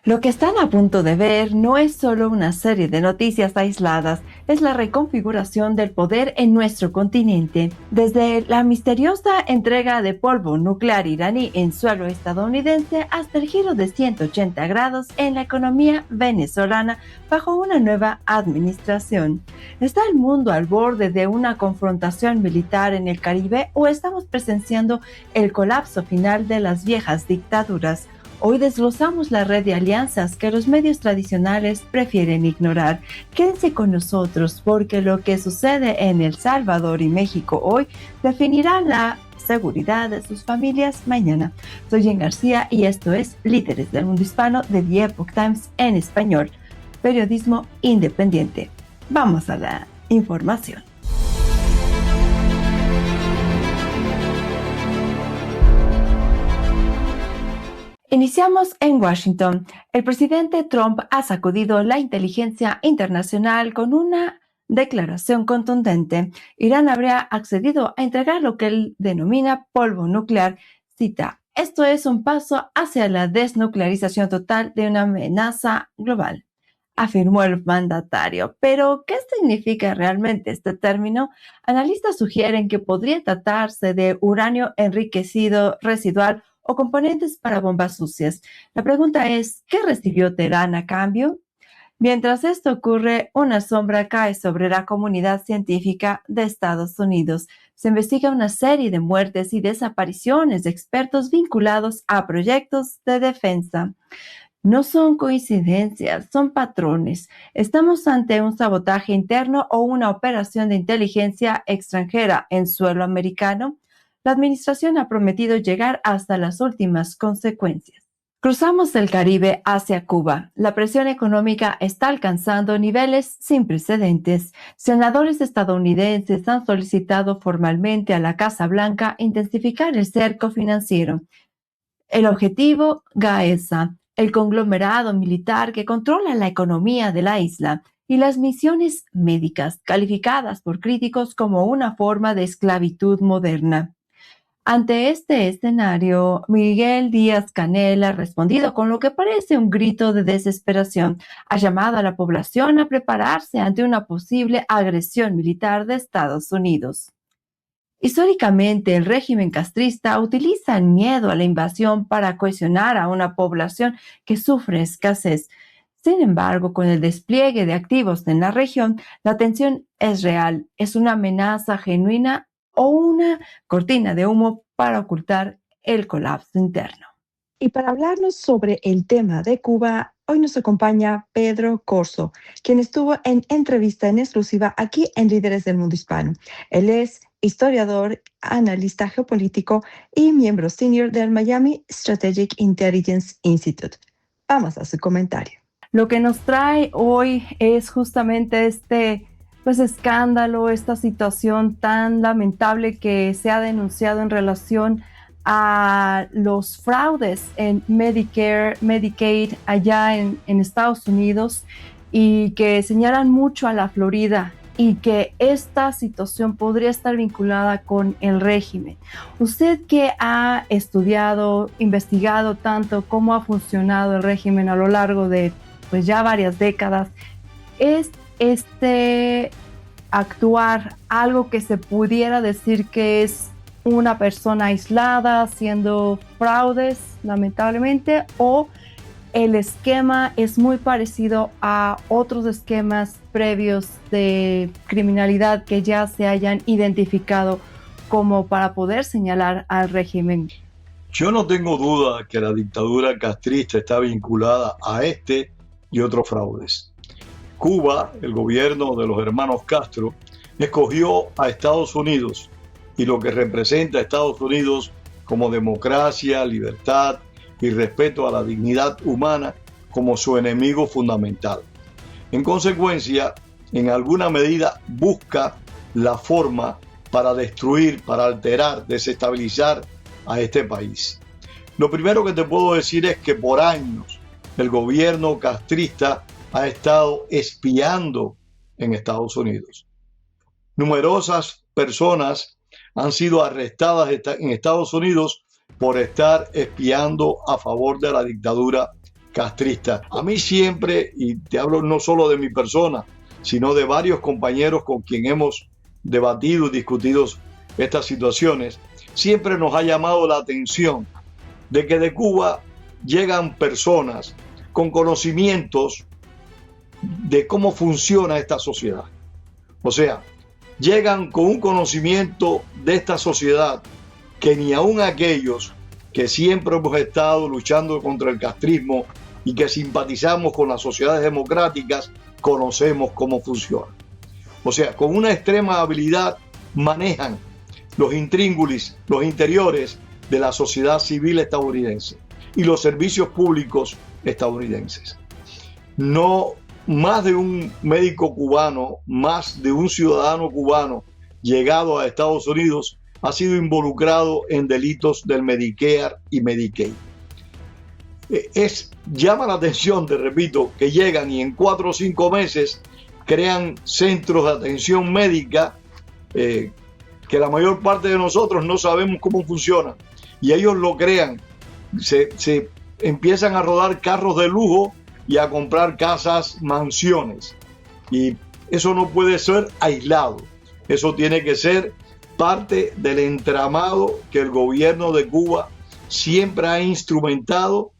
Lo que están a punto de ver no es solo una serie de noticias aisladas, es la reconfiguración del poder en nuestro continente. Desde la misteriosa entrega de polvo nuclear iraní en suelo estadounidense hasta el giro de 180 grados en la economía venezolana bajo una nueva administración. ¿Está el mundo al borde de una confrontación militar en el Caribe o estamos presenciando el colapso final de las viejas dictaduras? Hoy desglosamos la red de alianzas que los medios tradicionales prefieren ignorar. Quédense con nosotros porque lo que sucede en El Salvador y México hoy definirá la seguridad de sus familias mañana. Soy Jen García y esto es Líderes del Mundo Hispano de The Epoch Times en español, periodismo independiente. Vamos a la información. Iniciamos en Washington. El presidente Trump ha sacudido la inteligencia internacional con una declaración contundente. Irán habría accedido a entregar lo que él denomina polvo nuclear. Cita: "Esto es un paso hacia la desnuclearización total de una amenaza global", afirmó el mandatario. Pero, ¿qué significa realmente este término? Analistas sugieren que podría tratarse de uranio enriquecido residual o componentes para bombas sucias. La pregunta es, ¿qué recibió Teherán a cambio? Mientras esto ocurre, una sombra cae sobre la comunidad científica de Estados Unidos. Se investiga una serie de muertes y desapariciones de expertos vinculados a proyectos de defensa. No son coincidencias, son patrones. ¿Estamos ante un sabotaje interno o una operación de inteligencia extranjera en suelo americano? La administración ha prometido llegar hasta las últimas consecuencias. Cruzamos el Caribe hacia Cuba. La presión económica está alcanzando niveles sin precedentes. Senadores estadounidenses han solicitado formalmente a la Casa Blanca intensificar el cerco financiero. El objetivo, Gaesa, el conglomerado militar que controla la economía de la isla, y las misiones médicas, calificadas por críticos como una forma de esclavitud moderna. Ante este escenario, Miguel Díaz-Canel ha respondido con lo que parece un grito de desesperación. Ha llamado a la población a prepararse ante una posible agresión militar de Estados Unidos. Históricamente, el régimen castrista utiliza el miedo a la invasión para cohesionar a una población que sufre escasez. Sin embargo, con el despliegue de activos en la región, la tensión es real, es una amenaza genuina o una cortina de humo para ocultar el colapso interno. Y para hablarnos sobre el tema de Cuba, hoy nos acompaña Pedro Corzo, quien estuvo en entrevista en exclusiva aquí en Líderes del Mundo Hispano. Él es historiador, analista geopolítico y miembro senior del Miami Strategic Intelligence Institute. Vamos a su comentario. Lo que nos trae hoy es justamente este escándalo, esta situación tan lamentable que se ha denunciado en relación a los fraudes en Medicare, Medicaid allá en Estados Unidos, y que señalan mucho a la Florida y que esta situación podría estar vinculada con el régimen. Usted, que ha estudiado, investigado tanto cómo ha funcionado el régimen a lo largo de ya varias décadas, ¿es este actuar algo que se pudiera decir que es una persona aislada haciendo fraudes, lamentablemente, o el esquema es muy parecido a otros esquemas previos de criminalidad que ya se hayan identificado como para poder señalar al régimen? Yo no tengo duda que la dictadura castrista está vinculada a este y otros fraudes. Cuba, el gobierno de los hermanos Castro, escogió a Estados Unidos y lo que representa a Estados Unidos como democracia, libertad y respeto a la dignidad humana como su enemigo fundamental. En consecuencia, en alguna medida busca la forma para destruir, para alterar, desestabilizar a este país. Lo primero que te puedo decir es que por años el gobierno castrista ha estado espiando en Estados Unidos. Numerosas personas han sido arrestadas en Estados Unidos por estar espiando a favor de la dictadura castrista. A mí siempre, y te hablo no solo de mi persona, sino de varios compañeros con quien hemos debatido y discutido estas situaciones, siempre nos ha llamado la atención de que de Cuba llegan personas con conocimientos de cómo funciona esta sociedad. O sea, llegan con un conocimiento de esta sociedad que ni aun aquellos que siempre hemos estado luchando contra el castrismo y que simpatizamos con las sociedades democráticas, conocemos cómo funciona. O sea, con una extrema habilidad manejan los intríngulis, los interiores de la sociedad civil estadounidense y los servicios públicos estadounidenses. No más de un médico cubano, más de un ciudadano cubano llegado a Estados Unidos ha sido involucrado en delitos del Medicare y Medicaid. Llama la atención, te repito, que llegan y en 4 o 5 meses crean centros de atención médica que la mayor parte de nosotros no sabemos cómo funcionan. Y ellos lo crean, se empiezan a rodar carros de lujo y a comprar casas, mansiones. Y eso no puede ser aislado, eso tiene que ser parte del entramado que el gobierno de Cuba siempre ha instrumentado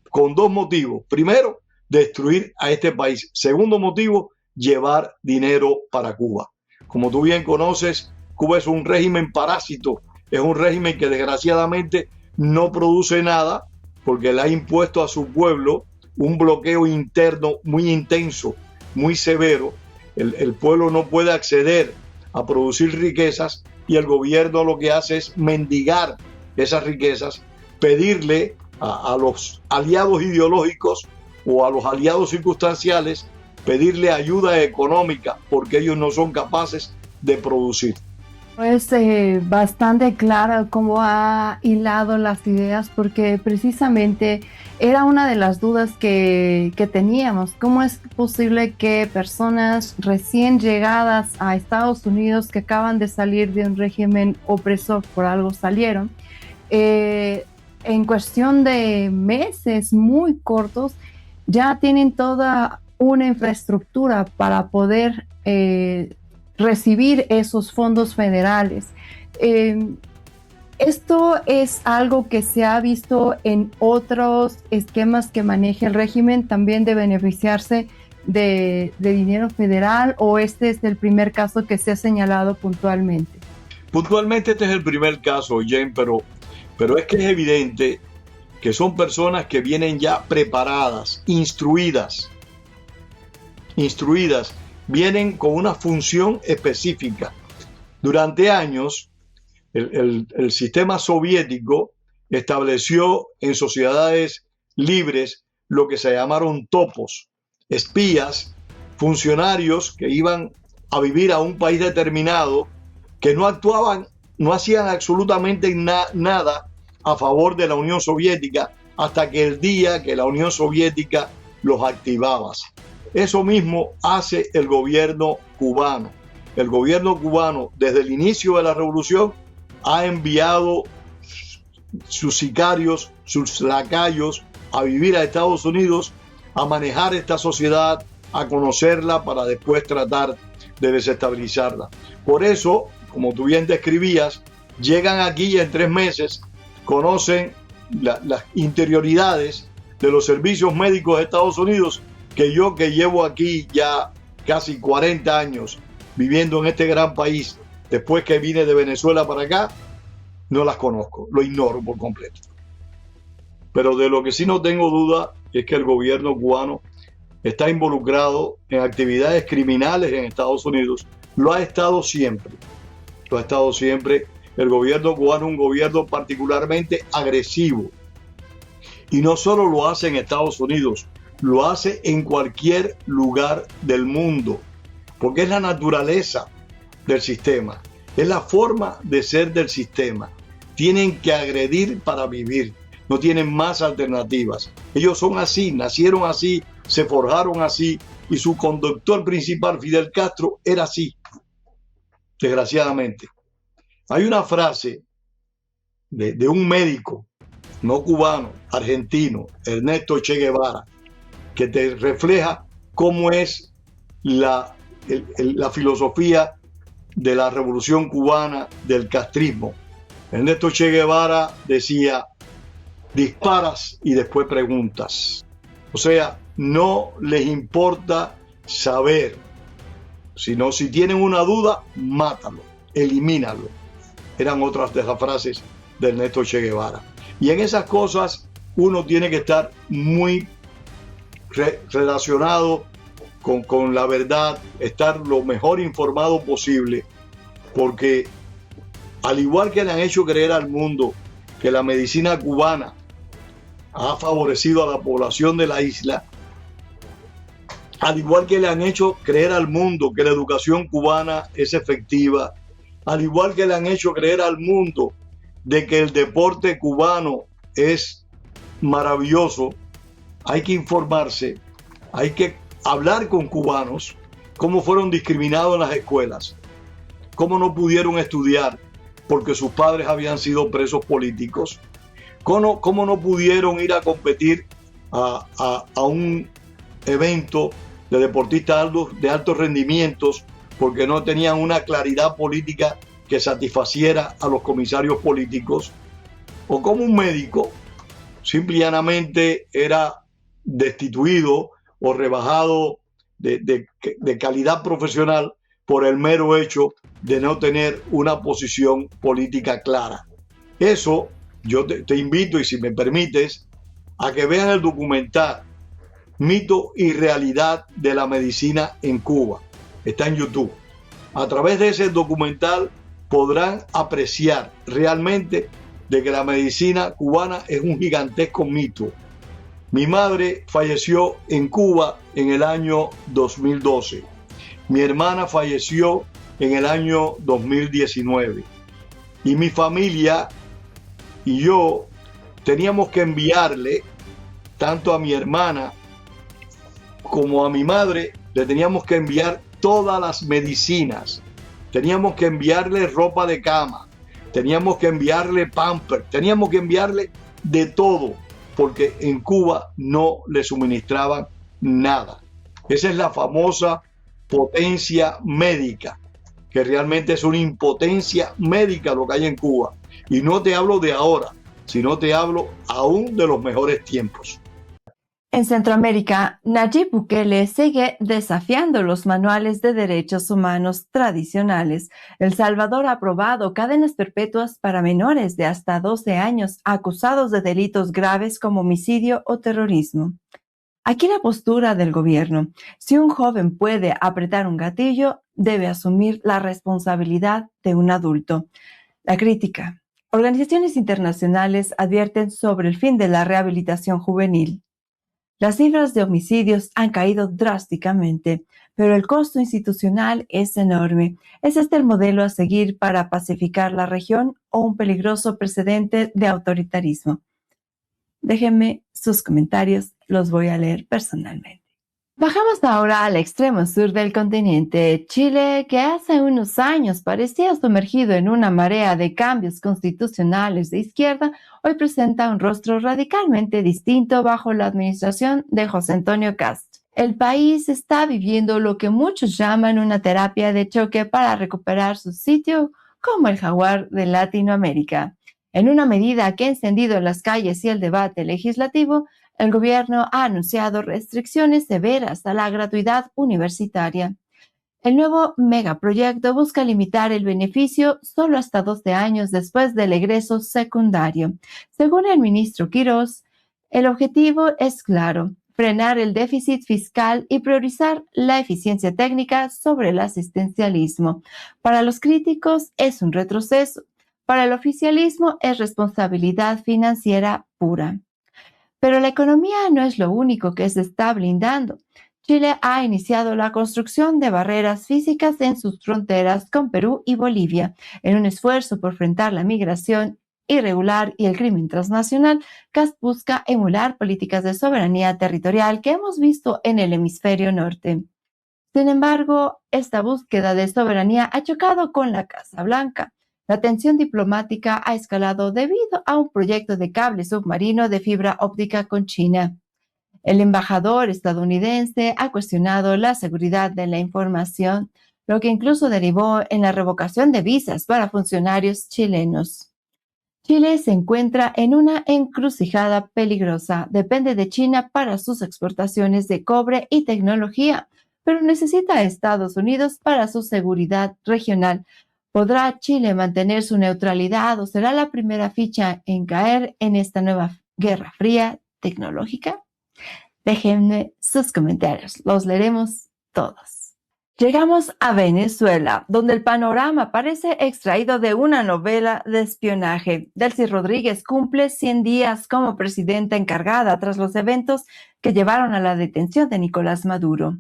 con 2 motivos. Primero, destruir a este país. Segundo motivo, llevar dinero para Cuba. Como tú bien conoces, Cuba es un régimen parásito, es un régimen que desgraciadamente no produce nada porque le ha impuesto a su pueblo un bloqueo interno muy intenso, muy severo. El pueblo no puede acceder a producir riquezas y el gobierno lo que hace es mendigar esas riquezas, pedirle a los aliados ideológicos o a los aliados circunstanciales, pedirle ayuda económica porque ellos no son capaces de producir. Es bastante claro cómo ha hilado las ideas, porque precisamente era una de las dudas que teníamos. ¿Cómo es posible que personas recién llegadas a Estados Unidos, que acaban de salir de un régimen opresor, por algo salieron, en cuestión de meses muy cortos, ya tienen toda una infraestructura para poder recibir esos fondos federales? Esto es algo que se ha visto en otros esquemas que maneja el régimen, también de beneficiarse de dinero federal, ¿o este es el primer caso que se ha señalado puntualmente? Puntualmente este es el primer caso, Jen, pero es que es evidente que son personas que vienen ya preparadas, instruidas, vienen con una función específica. Durante años, el sistema soviético estableció en sociedades libres lo que se llamaron topos, espías, funcionarios que iban a vivir a un país determinado, que no actuaban, no hacían absolutamente nada a favor de la Unión Soviética hasta que el día que la Unión Soviética los activaba. Eso mismo hace el gobierno cubano. El gobierno cubano, desde el inicio de la revolución, ha enviado sus sicarios, sus lacayos, a vivir a Estados Unidos, a manejar esta sociedad, a conocerla para después tratar de desestabilizarla. Por eso, como tú bien describías, llegan aquí y en 3 meses conocen las interioridades de los servicios médicos de Estados Unidos, que yo, que llevo aquí ya casi 40 años viviendo en este gran país, después que vine de Venezuela para acá, no las conozco, lo ignoro por completo. Pero de lo que sí no tengo duda es que el gobierno cubano está involucrado en actividades criminales en Estados Unidos. Lo ha estado siempre. El gobierno cubano es un gobierno particularmente agresivo. Y no solo lo hace en Estados Unidos, lo hace en cualquier lugar del mundo, porque es la naturaleza del sistema, es la forma de ser del sistema. Tienen que agredir para vivir, no tienen más alternativas. Ellos son así, nacieron así, se forjaron así, y su conductor principal, Fidel Castro, era así, desgraciadamente. Hay una frase de un médico no cubano, argentino, Ernesto Che Guevara, que te refleja cómo es la filosofía de la revolución cubana, del castrismo. Ernesto Che Guevara decía: disparas y después preguntas. O sea, no les importa saber, sino si tienen una duda, mátalo, elimínalo. Eran otras de las frases de Ernesto Che Guevara. Y en esas cosas uno tiene que estar muy relacionado con la verdad, estar lo mejor informado posible, porque al igual que le han hecho creer al mundo que la medicina cubana ha favorecido a la población de la isla, al igual que le han hecho creer al mundo que la educación cubana es efectiva, al igual que le han hecho creer al mundo de que el deporte cubano es maravilloso, hay que informarse, hay que hablar con cubanos, cómo fueron discriminados en las escuelas, cómo no pudieron estudiar porque sus padres habían sido presos políticos, cómo no pudieron ir a competir a un evento de deportistas de altos rendimientos porque no tenían una claridad política que satisfaciera a los comisarios políticos, o como un médico simple y llanamente era destituido o rebajado de calidad profesional por el mero hecho de no tener una posición política clara. Eso yo te invito, y si me permites, a que vean el documental Mito y Realidad de la Medicina en Cuba. Está en YouTube. A través de ese documental podrán apreciar realmente de que la medicina cubana es un gigantesco mito. Mi madre falleció en Cuba en el año 2012. Mi hermana falleció en el año 2019. Y mi familia y yo teníamos que enviarle, tanto a mi hermana como a mi madre, le teníamos que enviar todas las medicinas. Teníamos que enviarle ropa de cama, teníamos que enviarle pamper, teníamos que enviarle de todo, porque en Cuba no le suministraban nada. Esa es la famosa potencia médica, que realmente es una impotencia médica lo que hay en Cuba. Y no te hablo de ahora, sino te hablo aún de los mejores tiempos. En Centroamérica, Nayib Bukele sigue desafiando los manuales de derechos humanos tradicionales. El Salvador ha aprobado cadenas perpetuas para menores de hasta 12 años acusados de delitos graves como homicidio o terrorismo. Aquí la postura del gobierno: si un joven puede apretar un gatillo, debe asumir la responsabilidad de un adulto. La crítica: organizaciones internacionales advierten sobre el fin de la rehabilitación juvenil. Las cifras de homicidios han caído drásticamente, pero el costo institucional es enorme. ¿Es este el modelo a seguir para pacificar la región o un peligroso precedente de autoritarismo? Déjenme sus comentarios, los voy a leer personalmente. Bajamos ahora al extremo sur del continente. Chile, que hace unos años parecía sumergido en una marea de cambios constitucionales de izquierda, hoy presenta un rostro radicalmente distinto bajo la administración de José Antonio Kast. El país está viviendo lo que muchos llaman una terapia de choque para recuperar su sitio como el jaguar de Latinoamérica. En una medida que ha encendido las calles y el debate legislativo, el gobierno ha anunciado restricciones severas a la gratuidad universitaria. El nuevo megaproyecto busca limitar el beneficio solo hasta 12 años después del egreso secundario. Según el ministro Quirós, el objetivo es claro: frenar el déficit fiscal y priorizar la eficiencia técnica sobre el asistencialismo. Para los críticos es un retroceso. Para el oficialismo es responsabilidad financiera pura. Pero la economía no es lo único que se está blindando. Chile ha iniciado la construcción de barreras físicas en sus fronteras con Perú y Bolivia. En un esfuerzo por enfrentar la migración irregular y el crimen transnacional, Kast busca emular políticas de soberanía territorial que hemos visto en el hemisferio norte. Sin embargo, esta búsqueda de soberanía ha chocado con la Casa Blanca. La tensión diplomática ha escalado debido a un proyecto de cable submarino de fibra óptica con China. El embajador estadounidense ha cuestionado la seguridad de la información, lo que incluso derivó en la revocación de visas para funcionarios chilenos. Chile se encuentra en una encrucijada peligrosa. Depende de China para sus exportaciones de cobre y tecnología, pero necesita a Estados Unidos para su seguridad regional. ¿Podrá Chile mantener su neutralidad o será la primera ficha en caer en esta nueva guerra fría tecnológica? Déjenme sus comentarios, los leeremos todos. Llegamos a Venezuela, donde el panorama parece extraído de una novela de espionaje. Delcy Rodríguez cumple 100 días como presidenta encargada tras los eventos que llevaron a la detención de Nicolás Maduro.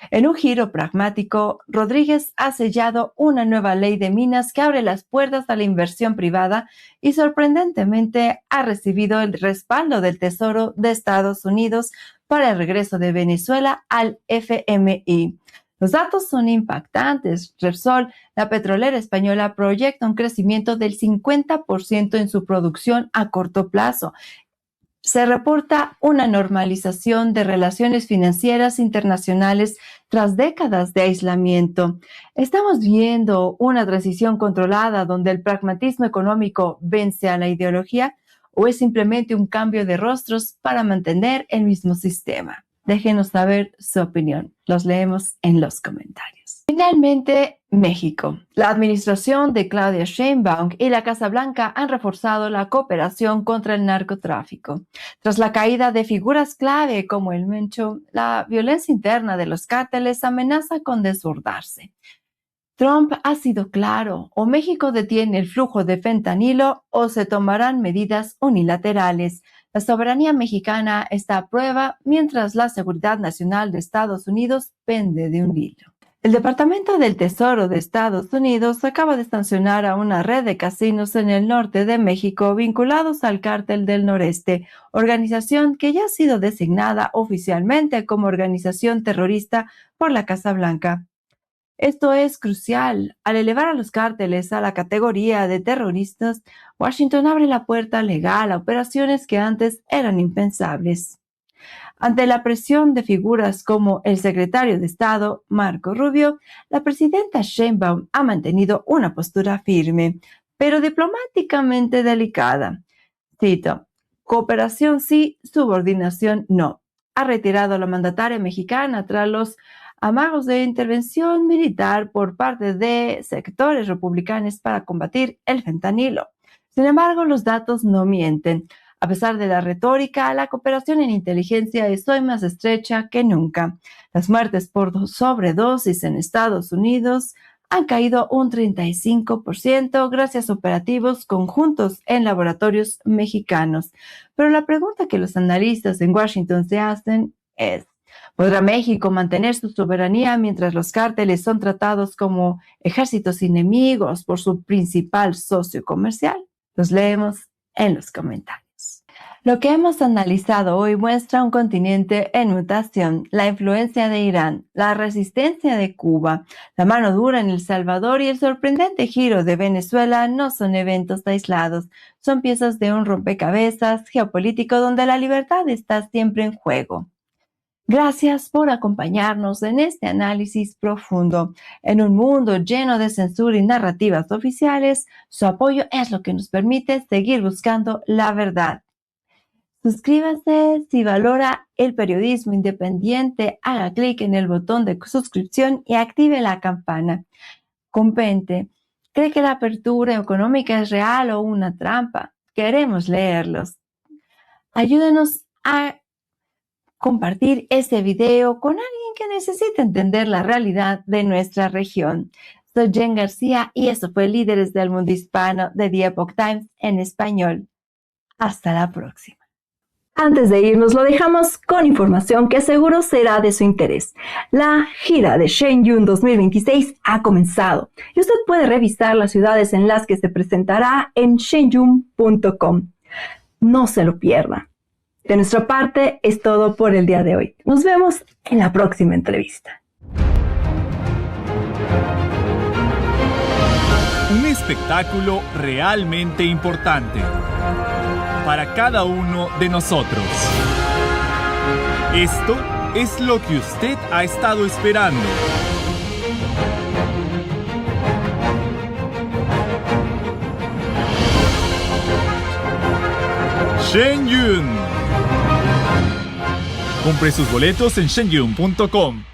En un giro pragmático, Rodríguez ha sellado una nueva ley de minas que abre las puertas a la inversión privada y sorprendentemente ha recibido el respaldo del Tesoro de Estados Unidos para el regreso de Venezuela al FMI. Los datos son impactantes. Repsol, la petrolera española, proyecta un crecimiento del 50% en su producción a corto plazo. Se reporta una normalización de relaciones financieras internacionales tras décadas de aislamiento. Estamos viendo una transición controlada donde el pragmatismo económico vence a la ideología, ¿o es simplemente un cambio de rostros para mantener el mismo sistema? Déjenos saber su opinión. Los leemos en los comentarios. Finalmente, México. La administración de Claudia Sheinbaum y la Casa Blanca han reforzado la cooperación contra el narcotráfico. Tras la caída de figuras clave como el Mencho, la violencia interna de los cárteles amenaza con desbordarse. Trump ha sido claro: o México detiene el flujo de fentanilo o se tomarán medidas unilaterales. La soberanía mexicana está a prueba mientras la seguridad nacional de Estados Unidos pende de un hilo. El Departamento del Tesoro de Estados Unidos acaba de sancionar a una red de casinos en el norte de México vinculados al Cártel del Noreste, organización que ya ha sido designada oficialmente como organización terrorista por la Casa Blanca. Esto es crucial. Al elevar a los cárteles a la categoría de terroristas, Washington abre la puerta legal a operaciones que antes eran impensables. Ante la presión de figuras como el secretario de Estado, Marco Rubio, la presidenta Sheinbaum ha mantenido una postura firme, pero diplomáticamente delicada. Cito: cooperación sí, subordinación no. Ha retirado a la mandataria mexicana tras los amagos de intervención militar por parte de sectores republicanos para combatir el fentanilo. Sin embargo, los datos no mienten. A pesar de la retórica, la cooperación en inteligencia es hoy más estrecha que nunca. Las muertes por sobredosis en Estados Unidos han caído un 35% gracias a operativos conjuntos en laboratorios mexicanos. Pero la pregunta que los analistas en Washington se hacen es: ¿podrá México mantener su soberanía mientras los cárteles son tratados como ejércitos enemigos por su principal socio comercial? Los leemos en los comentarios. Lo que hemos analizado hoy muestra un continente en mutación: la influencia de Irán, la resistencia de Cuba, la mano dura en El Salvador y el sorprendente giro de Venezuela no son eventos aislados, son piezas de un rompecabezas geopolítico donde la libertad está siempre en juego. Gracias por acompañarnos en este análisis profundo. En un mundo lleno de censura y narrativas oficiales, su apoyo es lo que nos permite seguir buscando la verdad. Suscríbase si valora el periodismo independiente, haga clic en el botón de suscripción y active la campana. Comente: ¿cree que la apertura económica es real o una trampa? Queremos leerlos. Ayúdenos a compartir este video con alguien que necesita entender la realidad de nuestra región. Soy Jen García y esto fue Líderes del Mundo Hispano de The Epoch Times en español. Hasta la próxima. Antes de irnos, lo dejamos con información que seguro será de su interés. La gira de Shenyun 2026 ha comenzado y usted puede revisar las ciudades en las que se presentará en shenyun.com. No se lo pierda. De nuestra parte es todo por el día de hoy. Nos vemos en la próxima entrevista. Un espectáculo realmente importante para cada uno de nosotros. Esto es lo que usted ha estado esperando. Shenyun. Compre sus boletos en shenyun.com.